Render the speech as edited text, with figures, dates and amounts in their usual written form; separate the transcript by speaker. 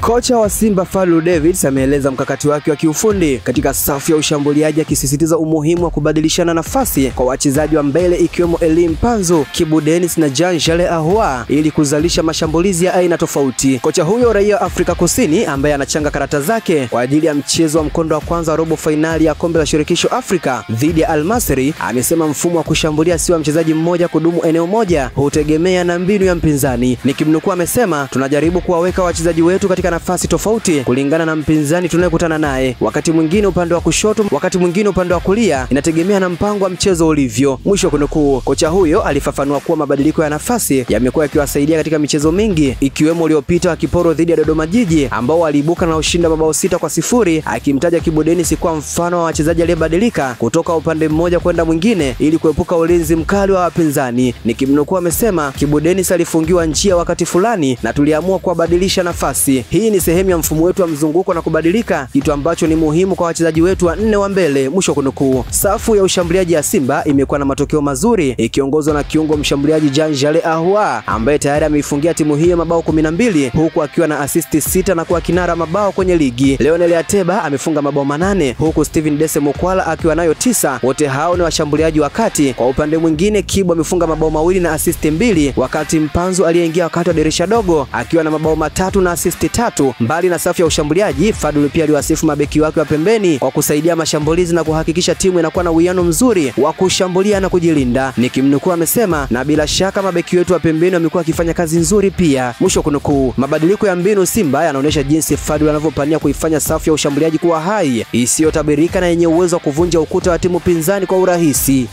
Speaker 1: Kocha wa Simba Fadlu Davids ameeleza mkakati wake wa kiufundi katika safu ya ushambuliaji, akisisitiza umuhimu wa kubadilishana nafasi kwa wachezaji wa mbele ikiwemo Elie Mpanzu, Kibu Denis na Jean-Charles Ahoua ili kuzalisha mashambulizi ya aina tofauti. Kocha huyo raia wa Afrika Kusini ambaye anachanga karata zake kwa ajili ya mchezo wa mkondo wa kwanza wa robo finali ya kombe la shirikisho Afrika dhidi ya Al Masry amesema mfumo wa kushambulia si wa mchezaji mmoja kudumu eneo moja, hutegemea na mbinu ya mpinzani. Nikimnukuu amesema, tunajaribu kuwaweka wachezaji wetu katika nafasi tofauti kulingana na mpinzani tunayekutana naye. Wakati mwingine upande wa kushoto, wakati mwingine upande wa kulia, inategemea na mpango wa mchezo ulivyo. Mwisho kunukuu. Kocha huyo alifafanua kuwa mabadiliko ya nafasi yamekuwa yakiwasaidia katika michezo mingi ikiwemo uliopita wa Kiporo dhidi ya Dodoma Jiji ambao waliibuka na ushindi mabao 6-0, akimtaja Kibu Denis kwa mfano wa wachezaji aliyebadilika kutoka upande mmoja kwenda mwingine ili kuepuka ulinzi mkali wa wapinzani. Nikimnukuu amesema, Kibu Denis alifungiwa njia wakati fulani na tuliamua kuwabadilisha nafasi. Hii ni sehemu ya mfumo wetu wa mzunguko na kubadilika, kitu ambacho ni muhimu kwa wachezaji wetu wa 4 wa mbele. Mwisho kunukuu. Safu ya ushambuliaji ya Simba imekuwa na matokeo mazuri ikiongozwa na kiungo mshambuliaji Jean-Charles Ahoua ambaye tayari ameifungia timu hiyo mabao 12 huku akiwa na assist 6 na kuwa kinara mabao kwenye ligi. Leonel Ateba amefunga mabao 8 huku Steven Dese Mukwala akiwa nayo 9. Wote hao ni washambuliaji wa kati. Kwa upande mwingine, Kibu amefunga mabao 2 na assist 2, wakati Mpanzu aliyeingia wakati wa dirisha dogo akiwa na mabao 3 na assist 3. Mbali na safu ya ushambuliaji, Fadlu pia aliwasifu mabeki wake wa pembeni kwa kusaidia mashambulizi na kuhakikisha timu inakuwa na uwiano mzuri wa kushambulia na kujilinda. Nikimnukuu amesema, na bila shaka mabeki wetu wa pembeni wamekuwa wakifanya kazi nzuri pia. Mwisho kunukuu. Mabadiliko ya mbinu Simba yanaonyesha jinsi Fadlu anavyopania kuifanya safu ya ushambuliaji kuwa hai, isiyotabirika na yenye uwezo wa kuvunja ukuta wa timu pinzani kwa urahisi.